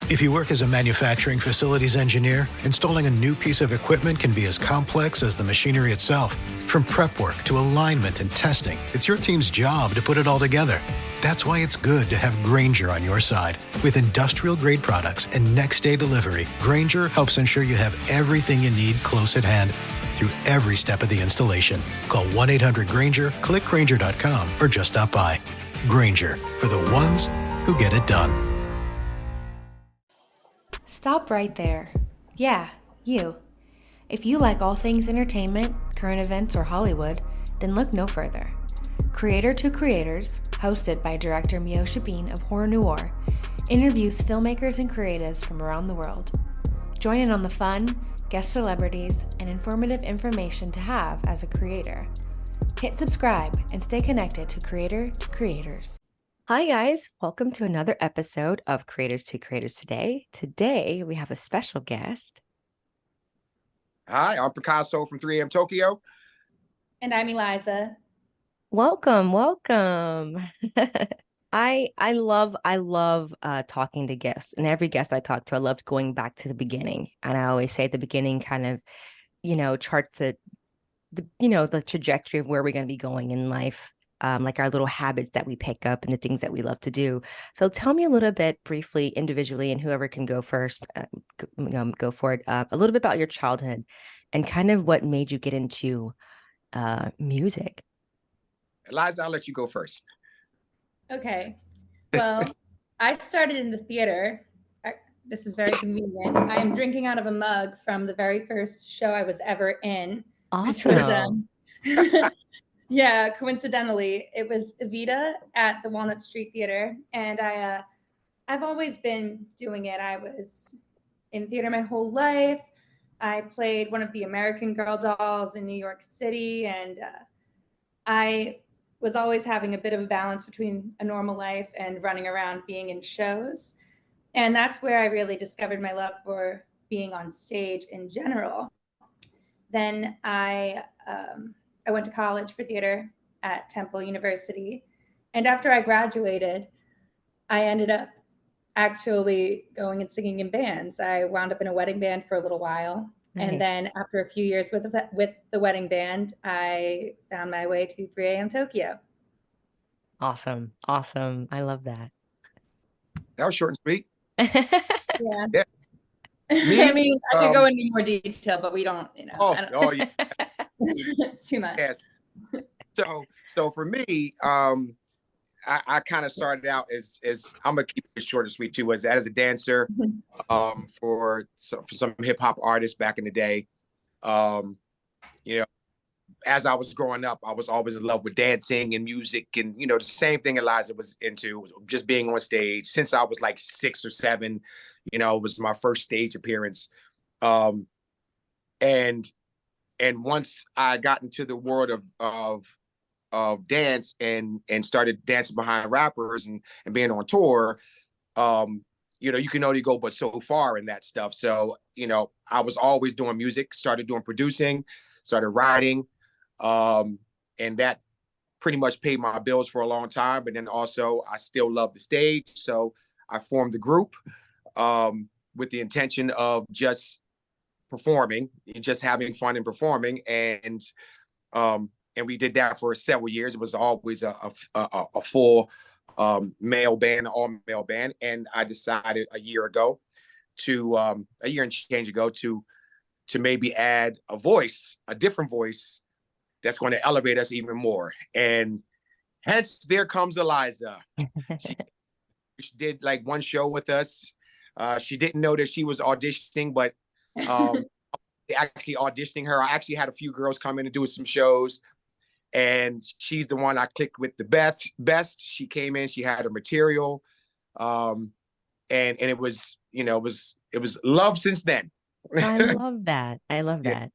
If you work as a manufacturing facilities engineer, installing a new piece of equipment can be as complex as the machinery itself. From prep work to alignment and testing, it's your team's job to put it all together. That's why it's good to have Grainger on your side. With industrial-grade products and next-day delivery, Grainger helps ensure you have everything you need close at hand through every step of the installation. Call 1-800-GRAINGER, click Grainger.com, or just stop by. Grainger, for the ones who get it done. Stop right there. Yeah, you. If you like all things entertainment, current events, or Hollywood, then look no further. Creator to Creators, hosted by director Meosha of Horror Noir, interviews filmmakers and creatives from around the world. Join in on the fun, guest celebrities, and informative information to have as a creator. Hit subscribe and stay connected to Creator to Creators. Hi guys, welcome to another episode of Creators to Creators today. Today we have a special guest. Hi, I'm Picasso from 3AM Tokyo. And I'm Eliza. Welcome. I love talking to guests, and every guest I talk to, I loved going back to the beginning. And I always say at the beginning kind of, chart the trajectory of where we're going to be going in life. Like our little habits that we pick up and the things that we love to do. So tell me a little bit briefly, individually, and whoever can go first, go for it, a little bit about your childhood and kind of what made you get into music. Eliza, I'll let you go first. Okay. Well, I started in the theater. This is very convenient. I am drinking out of a mug from the very first show I was ever in. Awesome. Yeah, coincidentally, it was Evita at the Walnut Street Theater, and I've always been doing it. I was in theater my whole life. I played one of the American Girl dolls in New York City, and I was always having a bit of a balance between a normal life and running around being in shows. And that's where I really discovered my love for being on stage in general. Then I went to college for theater at Temple University. And after I graduated, I ended up actually going and singing in bands. I wound up in a wedding band for a little while. Nice. And then after a few years with the wedding band, I found my way to 3AM Tokyo. Awesome. I love that. That was short and sweet. Yeah. I mean, I could go into more detail, but we don't, Oh, yeah. It's too much. Yes. So for me, I kind of started out as I'm gonna keep it short and sweet too, as a dancer, for some hip hop artists back in the day. As I was growing up, I was always in love with dancing and music, and the same thing Eliza was into, just being on stage since I was like 6 or 7. It was my first stage appearance, and once I got into the world of dance and started dancing behind rappers and being on tour, you can only go but so far in that stuff. So, I was always doing music, started doing producing, started writing, and that pretty much paid my bills for a long time. But then also I still love the stage. So I formed a group with the intention of just performing, just having fun and performing. And we did that for several years. It was always a full male band, all male band. And I decided a year and change ago, to maybe add a different voice that's going to elevate us even more. And hence there comes Eliza. She did like one show with us. She didn't know that she was auditioning, but actually auditioning her. I actually had a few girls come in and do some shows, and she's the one I clicked with the best. She came in, she had her material, and it was love since then. I love that. Yeah.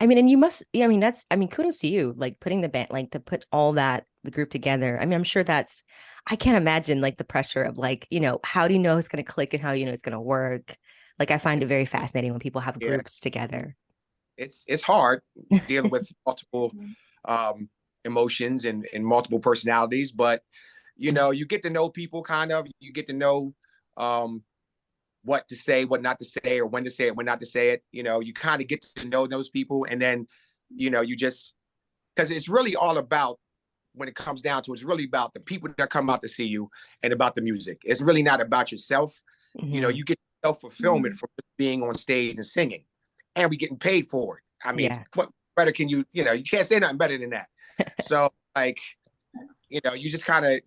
I mean, and you must, kudos to you, like putting the band, like to put all that, the group together. I mean, I'm sure I can't imagine like the pressure of like, how do you know it's going to click and how it's going to work? Like, I find it very fascinating when people have groups together. It's hard dealing with multiple emotions and multiple personalities, but you get to know people, kind of, you get to know what to say, what not to say, or when to say it, when not to say it. You kind of get to know those people, and then, you just, because it's really all about, when it comes down to it, it's really about the people that come out to see you and about the music. It's really not about yourself. Mhm. You get self-fulfillment from being on stage and singing, and we getting paid for it. I mean, Yeah. what better can you can't say nothing better than that. So like, you just kind of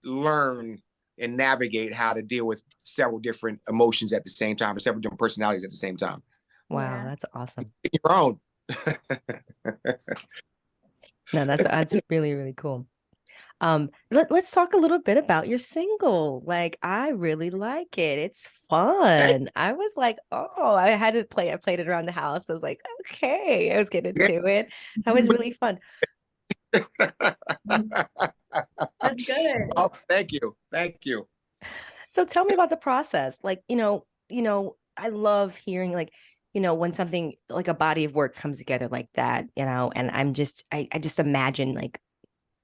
learn and navigate how to deal with several different emotions at the same time, or several different personalities at the same time. Wow, Yeah. that's awesome. Your own. No, that's really, really cool. Let's talk a little bit about your single. Like, I really like it. It's fun. I was like, oh, I played it around the house. I was like, okay, I was getting into it. That was really fun. That's good. Oh, thank you. So tell me about the process. Like, I love hearing like, when something like a body of work comes together like that, and I just imagine like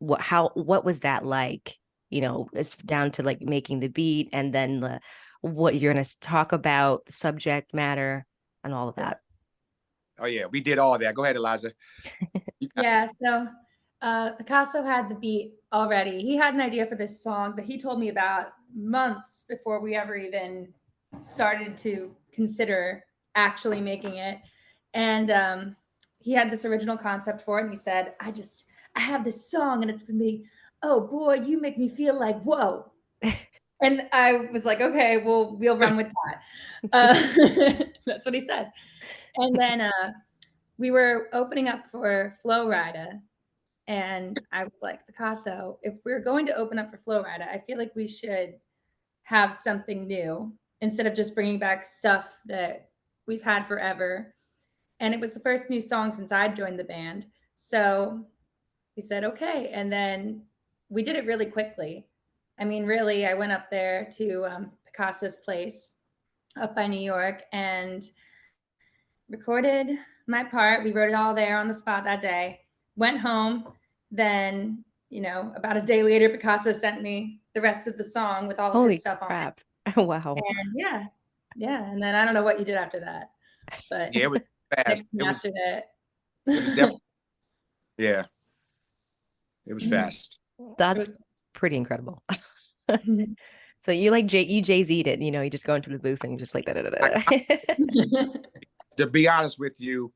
what was that like? It's down to like making the beat and then what you're going to talk about, the subject matter and all of that. Oh yeah, we did all that. Go ahead, Eliza. Yeah, so Picasso had the beat already. He had an idea for this song that he told me about months before we ever even started to consider actually making it. And he had this original concept for it, and he said, I have this song, and it's gonna be, oh boy, you make me feel like whoa. And I was like, okay, well, we'll run with that. That's what he said. And then we were opening up for Flo Rida, and I was like, Picasso, if we're going to open up for Flo Rida, I feel like we should have something new instead of just bringing back stuff that we've had forever. And it was the first new song since I'd joined the band. So he said, okay. And then we did it really quickly. I mean, really, I went up there to Picasso's place up by New York and recorded my part. We wrote it all there on the spot that day. Went home. Then, about a day later, Picasso sent me the rest of the song with all of his stuff crap. on it. Wow. And yeah. And then I don't know what you did after that, but Yeah, it was fast. Nick mastered it. It was definitely, yeah, it was fast. That's pretty incredible. So you like you Jay-Z'd it, you just go into the booth and you just like that. To be honest with you,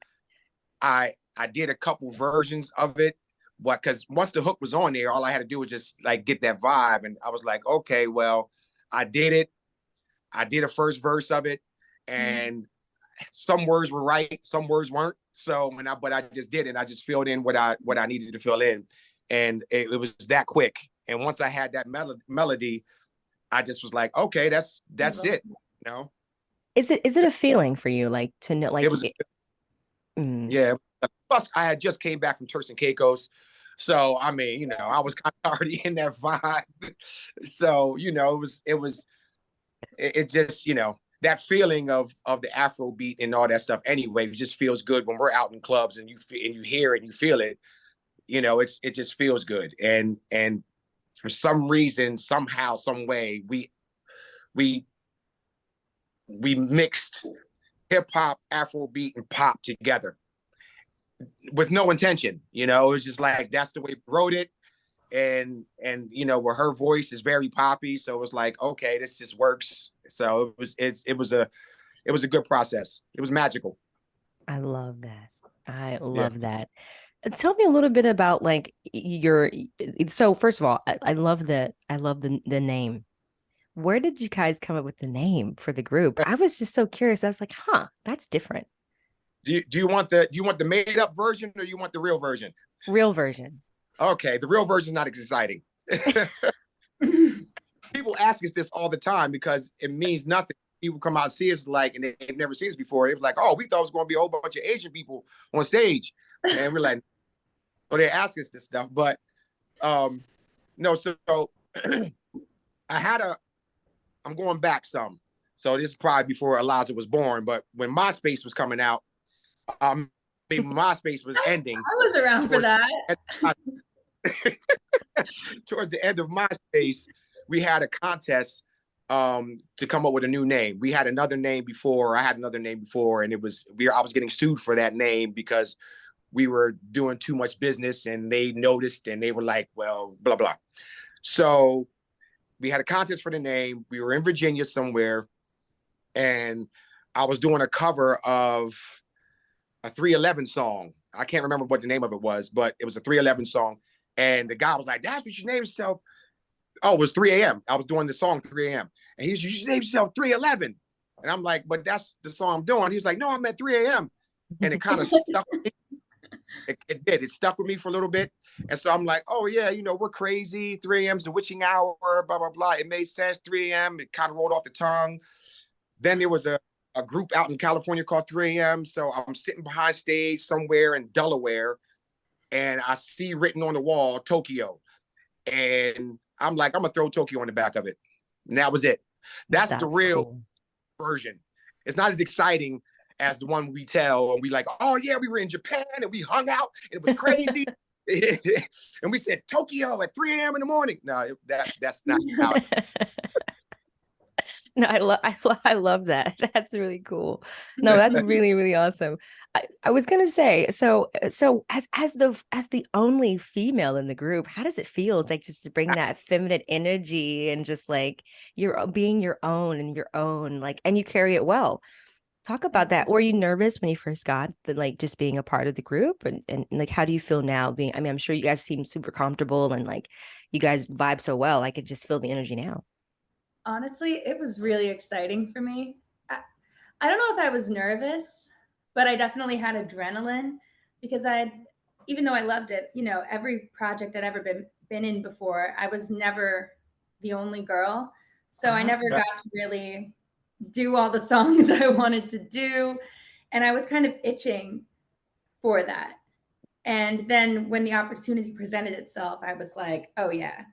I did a couple versions of it, because once the hook was on there, all I had to do was just like get that vibe, and I was like, okay, well, I did it. I did a first verse of it, and some words were right, some words weren't. So but I just did it. I just filled in what I needed to fill in, and it was that quick. And once I had that melody, I just was like, okay, that's it. Is it a feeling for you, like to know, like it was? Yeah. Plus, I had just came back from Turks and Caicos, so I mean, I was kind of already in that vibe. So it just that feeling of the Afro beat and all that stuff. Anyway, it just feels good when we're out in clubs and you hear it and you feel it. It just feels good. And for some reason, somehow, some way, we mixed hip hop, Afro beat, and pop together with no intention. It was just like that's the way we wrote it. And where her voice is very poppy, so it was like, okay, this just works. So it was a good process. It was magical. I love that. I love that. Tell me a little bit about like so first of all, I love the name. Where did you guys come up with the name for the group? I was just so curious. I was like, that's different. Do you want the made up version, or you want the real version? Real version. Okay, the real version is not as exciting. People ask us this all the time because it means nothing. People come out and see us and they've never seen us before. It was like, oh, we thought it was going to be a whole bunch of Asian people on stage, and we're like, oh, they ask us this stuff. But no, so I'm going back some. So this is probably before Eliza was born, but when MySpace was coming out, MySpace was ending. I was around for that. Towards the end of MySpace, we had a contest to come up with a new name. We had another name before. I had another name before, and I was getting sued for that name because we were doing too much business, and they noticed, and they were like, well, blah, blah. So we had a contest for the name. We were in Virginia somewhere, and I was doing a cover of a 311 song. I can't remember what the name of it was, but it was a 311 song. And the guy was like, that's what you name yourself. Oh, it was 3 a.m. I was doing the song 3 a.m. And he was, you should name yourself 311. And I'm like, but that's the song I'm doing. He was like, no, I'm at 3 a.m. And it kind of stuck with me. It did. It stuck with me for a little bit. And so I'm like, oh, yeah, we're crazy. 3 a.m. is the witching hour, blah, blah, blah. It made sense. 3 a.m. It kind of rolled off the tongue. Then there was a group out in California called 3 a.m. So I'm sitting behind stage somewhere in Delaware, and I see written on the wall, Tokyo. And I'm like, I'm going to throw Tokyo on the back of it. And that was it. That's the real cool version. It's not as exciting as the one we tell. And we like, oh, yeah, we were in Japan and we hung out and it was crazy. And we said Tokyo at 3 a.m. in the morning. No, that's not how it No, I love that. That's really cool. No, that's really, really awesome. I was gonna say, so as the only female in the group, how does it feel like just to bring that feminine energy and just like you're being your own and your own, like, and you carry it well. Talk about that. Were you nervous when you first got the, like, just being a part of the group, and like how do you feel now being, I mean, I'm sure you guys seem super comfortable and like you guys vibe so well. I could just feel the energy now. Honestly, it was really exciting for me. I don't know if I was nervous, but I definitely had adrenaline because even though I loved it, every project I'd ever been in before, I was never the only girl. So I never got to really do all the songs I wanted to do. And I was kind of itching for that. And then when the opportunity presented itself, I was like, oh yeah,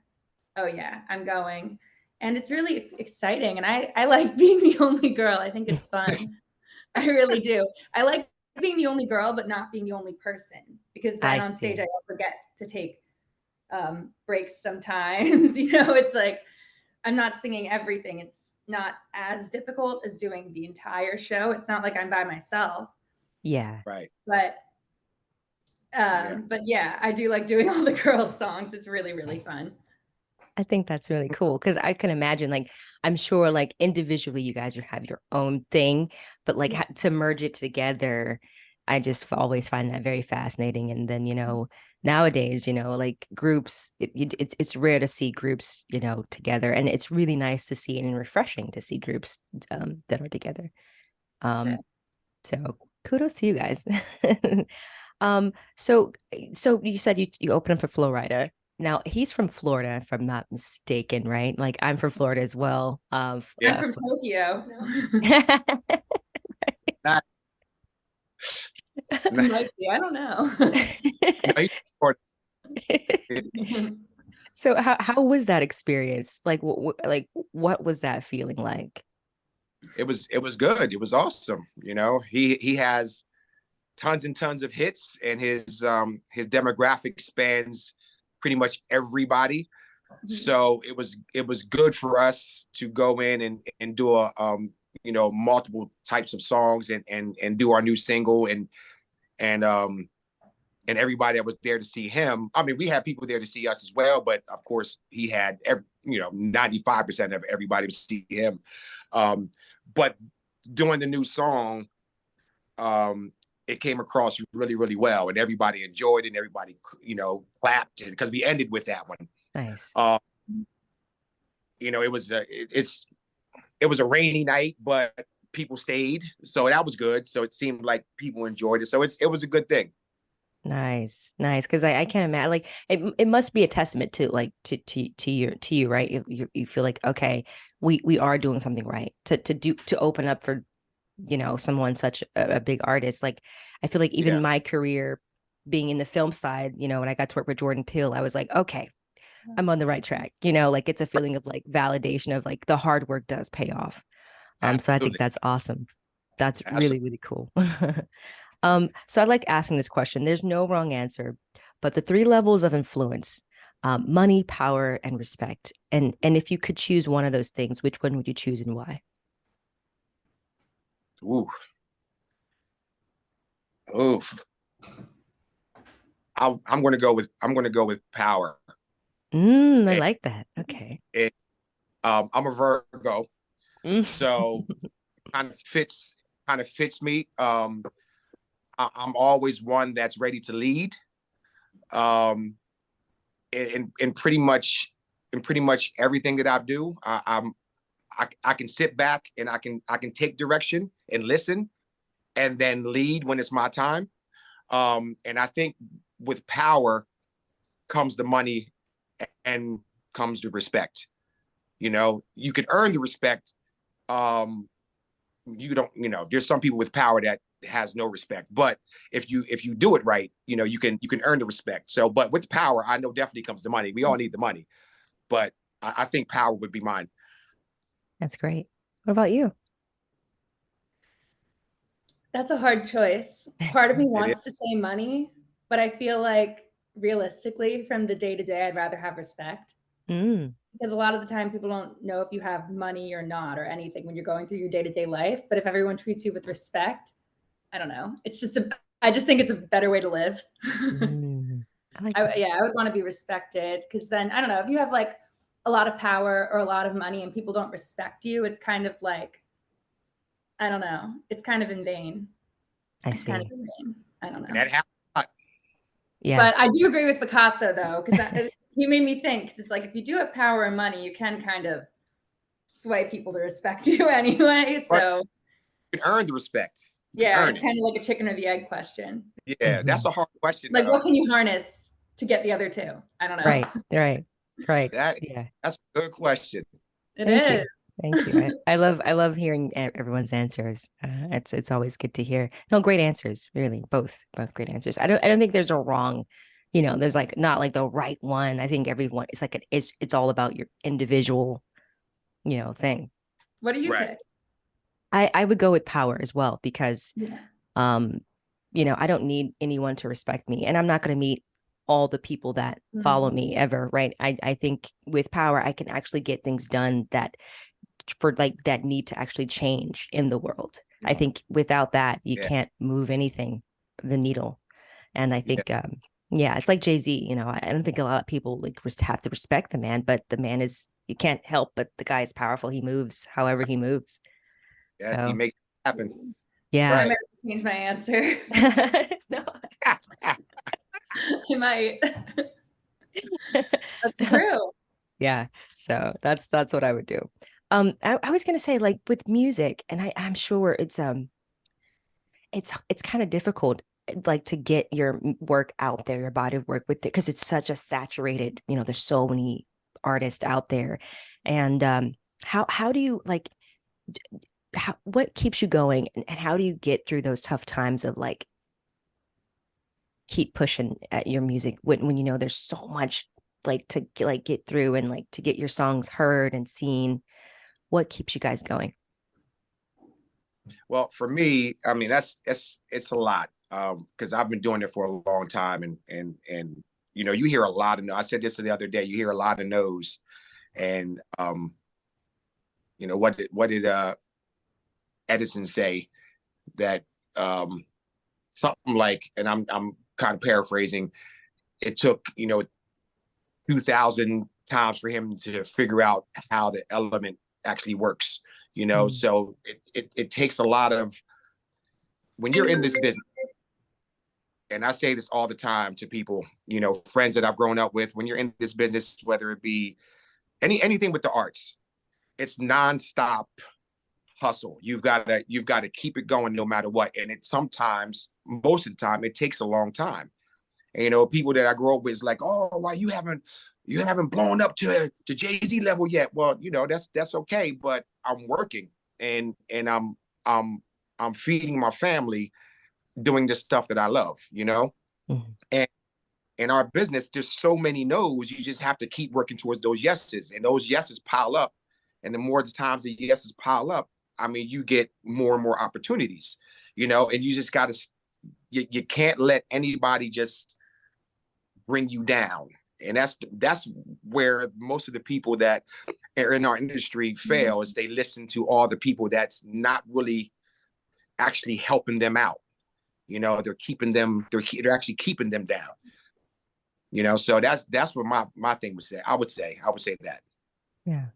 I'm going. And it's really exciting. And I like being the only girl. I think it's fun. I really do. I like being the only girl, but not being the only person, because then on stage I also get to take breaks sometimes. It's like I'm not singing everything. It's not as difficult as doing the entire show. It's not like I'm by myself. Yeah. Right. But yeah, I do like doing all the girls' songs. It's really, really fun. I think that's really cool because I can imagine, like, I'm sure, like, individually you guys have your own thing, but like to merge it together, I just always find that very fascinating. And then, nowadays, like groups, it's rare to see groups, together, and it's really nice to see and refreshing to see groups that are together. So kudos to you guys. So you said you opened up for Flo Rida. Now he's from Florida, if I'm not mistaken, right? Like I'm from Florida as well. I'm from Tokyo. Might be, I don't know. So how was that experience? Like what was that feeling like? It was good. It was awesome. He has tons and tons of hits, and his demographic spans pretty much everybody. So it was good for us to go in and do a multiple types of songs and do our new single and everybody that was there to see him. I mean, we had people there to see us as well, but of course he had 95% of everybody to see him. But doing the new song, it came across really, really well, and everybody enjoyed it, and everybody, clapped, because we ended with that one. Nice. It was a rainy night, but people stayed, so that was good. So it seemed like people enjoyed it. So it was a good thing. Nice. Because I can't imagine, like it must be a testament to like to you, right? You feel like, okay, we are doing something right to open up for someone such a big artist. Like I feel like even my career being in the film side, when I got to work with Jordan Peele, I was like, okay, I'm on the right track. Like it's a feeling of like validation of like the hard work does pay off. So I think that's awesome. That's really, really cool. So I like asking this question. There's no wrong answer, but the 3 levels of influence. money, power, and respect. And if you could choose one of those things, which one would you choose and why? Ooh. Oof. I'm going to go with power. I And, like that. Okay. I'm a Virgo, Mm. so kind of fits me. I'm always one that's ready to lead. In pretty much everything that I do, I can sit back and I can take direction and listen, and then lead when it's my time. And I think with power comes the money and comes the respect. You can earn the respect. You don't, there's some people with power that has no respect, but if you do it right, you can earn the respect. So, but with power, I know definitely comes the money. We all need the money, but I think power would be mine. That's great. What about you? That's a hard choice. Part of me It is. wants to say money, but I feel like realistically, from the day to day, I'd rather have respect. Mm, Because a lot of the time people don't know if you have money or not or anything when you're going through your day-to-day life. But if everyone treats you with respect, I don't know. I just think it's a better way to live. I like that. I would want to be respected, because then I don't know, if you have like a lot of power or a lot of money and people don't respect you, it's kind of like, I don't know, it's kind of in vain. I It's kind of see. in vain. I don't And know. that happens. Yeah. But I do agree with Picasso though, because he made me think, because it's like if you do have power and money, you can kind of sway people to respect you anyway. But So you can earn the respect. You can yeah, earn it's it. kind of like a chicken or the egg question. Yeah, that's a hard question. Like, what can you harness to get the other two? I don't know. Right. Right. Right. That Yeah. that's a good question. It Thank is. you. Thank you. I love hearing everyone's answers. It's always good to hear. No, great answers, really. Both great answers. I don't think there's a wrong, there's like not like the right one. I think everyone it's like it's all about your individual, thing. What do you Right. pick? I would go with power as well because Yeah. um, I don't need anyone to respect me, and I'm not going to meet all the people that follow me ever, right? I think with power, I can actually get things done that that need to actually change in the world. I think without that, you Yeah. can't move anything, the needle. And I think, yeah, it's like Jay-Z, I don't think a lot of people like have to respect the man, but the man you can't help, but the guy is powerful. He moves however he moves. Yes, he So makes it happen. yeah. I Right. might change my answer. No. I might. That's true. Yeah. So that's what I would do. I was gonna say like with music, and I'm sure it's kind of difficult like to get your work out there, your body of work with it, because it's such a saturated, there's so many artists out there. And how do you like what keeps you going, and how do you get through those tough times of like keep pushing at your music when there's so much like to like get through and like to get your songs heard and seen? What keeps you guys going? Well, for me, I mean, it's a lot, because I've been doing it for a long time, and you hear a lot of no. I said this the other day. You hear a lot of no's, and what did Edison say? That something like, and I'm kind of paraphrasing. It took 2,000 times for him to figure out how the element actually works. So it takes a lot of, when you're in this business, and I say this all the time to people, friends that I've grown up with, when you're in this business, whether it be anything with the arts, it's nonstop hustle. You've got to keep it going no matter what. And it sometimes, most of the time, it takes a long time. And, people that I grew up with is like, oh, why you haven't blown up to Jay-Z level yet? Well, that's okay, but I'm working, and I'm feeding my family doing the stuff that I love, Mhm. and in our business, there's so many no's. You just have to keep working towards those yeses, and those yeses pile up. And the more times the yeses pile up, I mean, you get more and more opportunities, and you just got to, you can't let anybody just bring you down. And that's where most of the people that are in our industry fail, is they listen to all the people that's not really actually helping them out. You know, they're actually keeping them down. You know, so that's what my thing would say. I would say that. Yeah.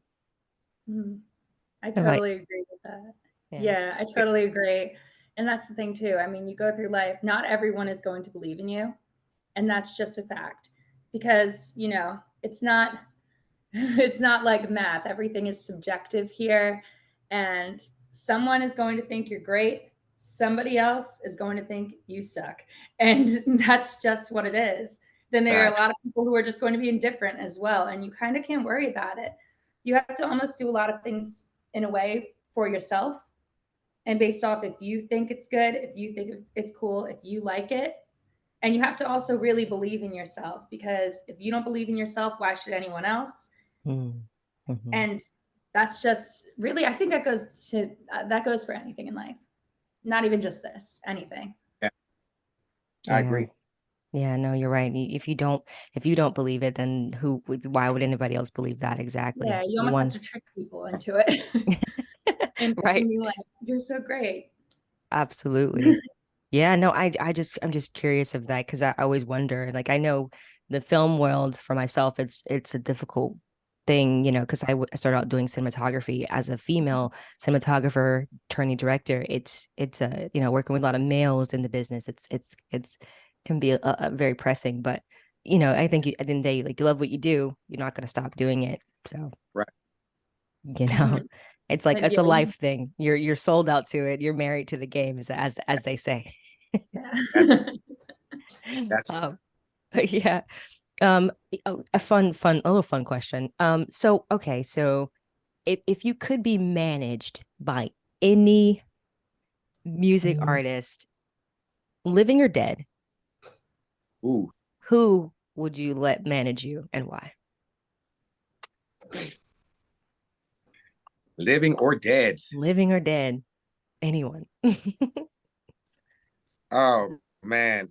I totally agree with that. Yeah, I totally agree. And that's the thing too. I mean, you go through life, not everyone is going to believe in you. And that's just a fact, because, you know, it's not like math. Everything is subjective here, and someone is going to think you're great. Somebody else is going to think you suck. And that's just what it is. Then there are a lot of people who are just going to be indifferent as well. And you kind of can't worry about it. You have to almost do a lot of things in a way for yourself, and based off if you think it's good, if you think it's cool, if you like it. And you have to also really believe in yourself, because if you don't believe in yourself, why should anyone else? And that's just really, I think that goes for anything in life, not even just this, anything. Yeah. I agree. Yeah, no, you're right. If you don't believe it, then why would anybody else believe that? Exactly. Yeah, you almost have to trick people into it. And right. be like, you're so great. Absolutely. Yeah, no, I'm just curious of that, because I always wonder, like, I know the film world for myself, it's a difficult thing, you know, because I started out doing cinematography as a female cinematographer, turning director. It's you know, working with a lot of males in the business. It's can be a very pressing, but you know, I think at the end of the day, like, you love what you do, you're not going to stop doing it. So, right. You know, it's like, it's a life thing. You're sold out to it. You're married to the game, as they say. That's yeah. A little fun question. So if you could be managed by any music artist, living or dead, who would you let manage you, and why? Living or dead? Living or dead, anyone. Oh man,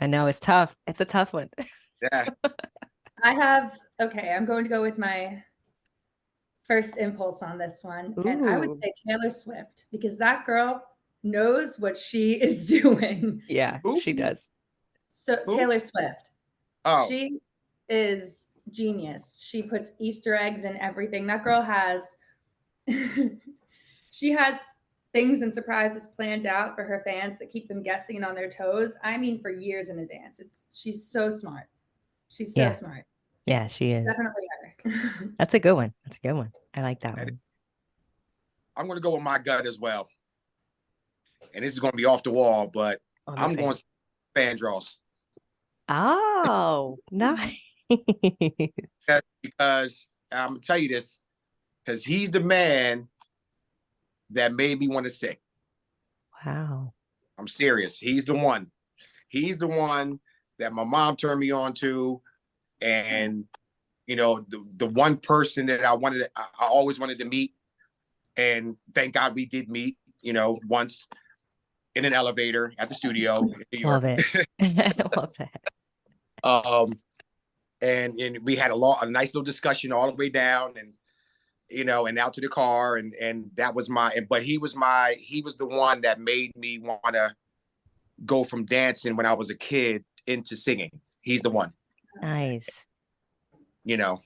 I know it's tough. It's a tough one. Yeah. I'm going to go with my first impulse on this one. Ooh. And I would say Taylor Swift, because that girl knows what she is doing. Yeah, she does. So Taylor Swift. Oh. She is genius. She puts Easter eggs in everything. That girl has she has things and surprises planned out for her fans that keep them guessing and on their toes. I mean, for years in advance. She's so smart. She's so smart. Yeah, she is. Definitely her. That's a good one. I like that one. I'm going to go with my gut as well. And this is going to be off the wall, but I'm going to say Vandross. Oh, nice. That's because I'm going to tell you this, because he's the man that made me want to sing. Wow. I'm serious. He's the one. He's the one that my mom turned me on to. And, you know, the one person that I always wanted to meet. And thank God we did meet, you know, once in an elevator at the studio in New York. Love it. I love that. And we had a nice little discussion all the way down, and you know, and out to the car, and that was but he was the one that made me want to go from dancing when I was a kid into singing. He's the one. Nice. You know,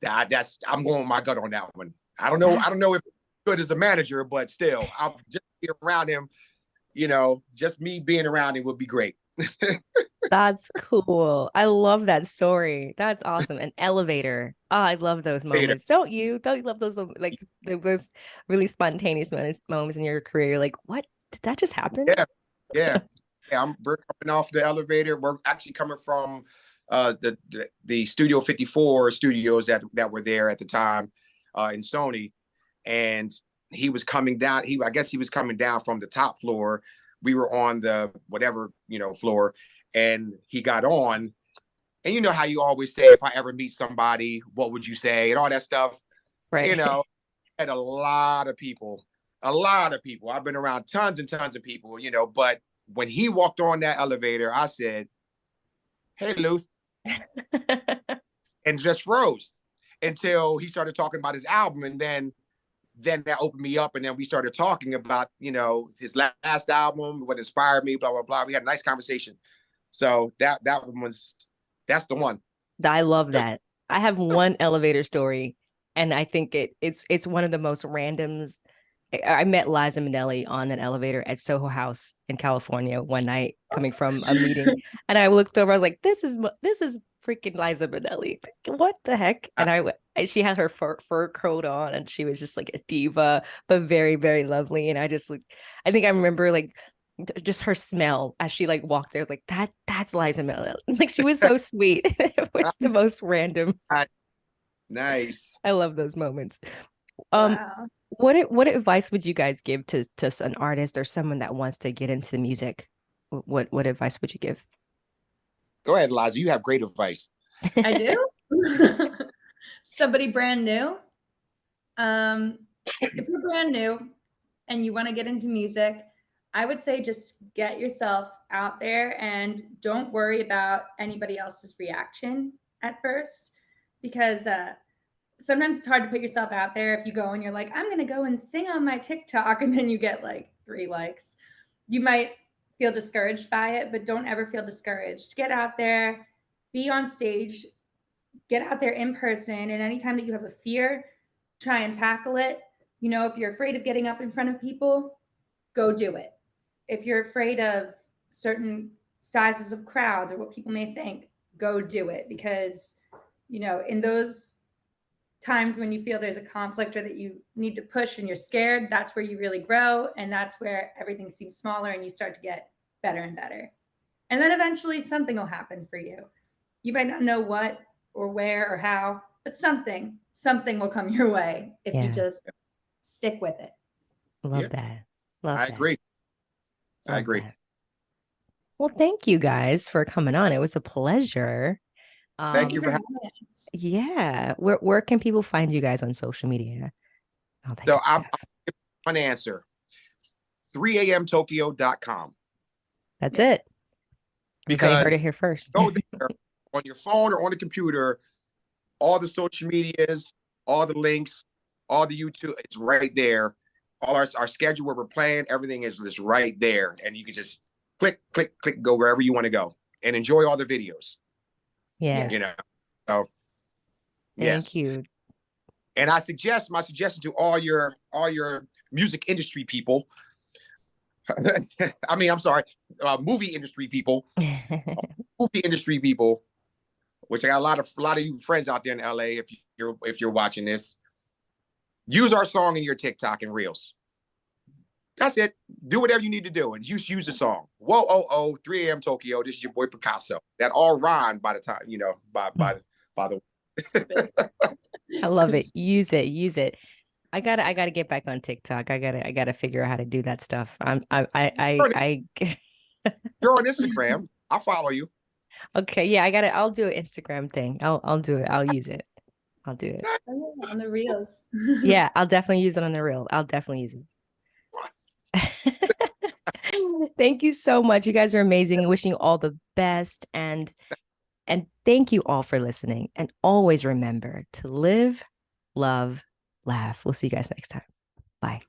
I'm going with my gut on that one. I don't know if it's good as a manager, but still, I'll just be around him. You know, just me being around him would be great. That's cool. I love that story. That's awesome. An elevator. Oh, I love those moments. Don't you love those, like, those really spontaneous moments in your career? You're like, what? Did that just happen? Yeah. We're coming off the elevator. We're actually coming from the Studio 54 studios that were there at the time in Sony, and he was coming down. I guess he was coming down from the top floor. We were on the whatever, you know, floor, and he got on. And you know how you always say, if I ever meet somebody, what would you say? And all that stuff. Right. You know, had a lot of people. I've been around tons and tons of people, you know, but when he walked on that elevator, I said, "Hey, Luth, and just froze until he started talking about his album. And then that opened me up. And then we started talking about, his last album, what inspired me, blah, blah, blah. We had a nice conversation. So that's the one. I love that. I have one elevator story, and I think it's one of the most randoms. I met Liza Minnelli on an elevator at Soho House in California one night, coming from a meeting, and I looked over. I was like, "This is freaking Liza Minnelli! What the heck?" And she had her fur coat on, and she was just like a diva, but very, very lovely. And I think I remember just her smell as she walked there. I was like, that's Liza Minnelli. Like, she was so sweet. It was the most random. Nice. I love those moments. Wow. What advice would you guys give to an artist or someone that wants to get into music? What advice would you give? Go ahead, Eliza. You have great advice. I do. Somebody brand new. If you're brand new and you want to get into music, I would say just get yourself out there and don't worry about anybody else's reaction at first, because sometimes it's hard to put yourself out there. If you go and you're like, I'm going to go and sing on my TikTok, and then you get 3 likes, you might feel discouraged by it, but don't ever feel discouraged. Get out there, be on stage, get out there in person. And anytime that you have a fear, try and tackle it. If you're afraid of getting up in front of people, go do it. If you're afraid of certain sizes of crowds or what people may think, go do it. Because, in those times when you feel there's a conflict or that you need to push and you're scared, that's where you really grow. And that's where everything seems smaller and you start to get better and better. And then eventually something will happen for you. You might not know what or where or how, but something will come your way if you just stick with it. Love that. I agree. I agree. That. Well, thank you guys for coming on. It was a pleasure. Thank you for having us. Yeah. Where can people find you guys on social media? So I'm one answer. 3amtokyo.com. That's it. Because I heard it here first. Go there on your phone or on the computer, all the social medias, all the links, all the YouTube, it's right there. All our schedule where we're playing, everything is just right there. And you can just click, go wherever you want to go and enjoy all the videos. Yes. So Thank you. And my suggestion to all your music industry people, movie industry people, which I got a lot of you friends out there in LA. If you're watching this, use our song in your TikTok and Reels. That's it. Do whatever you need to do and use the song. Whoa, 3 a.m. Tokyo. This is your boy Picasso. That all rhymed by the time, by the I love it. Use it. I gotta get back on TikTok. I gotta figure out how to do that stuff. You're on Instagram. I'll follow you. Okay, yeah, I'll do an Instagram thing. I'll do it. I'll use it. I'll do it. On the Reels. Yeah, I'll definitely use it on the reel. I'll definitely use it. Thank you so much. You guys are amazing. Wishing you all the best, and thank you all for listening. And always remember to live, love, laugh. We'll see you guys next time. Bye.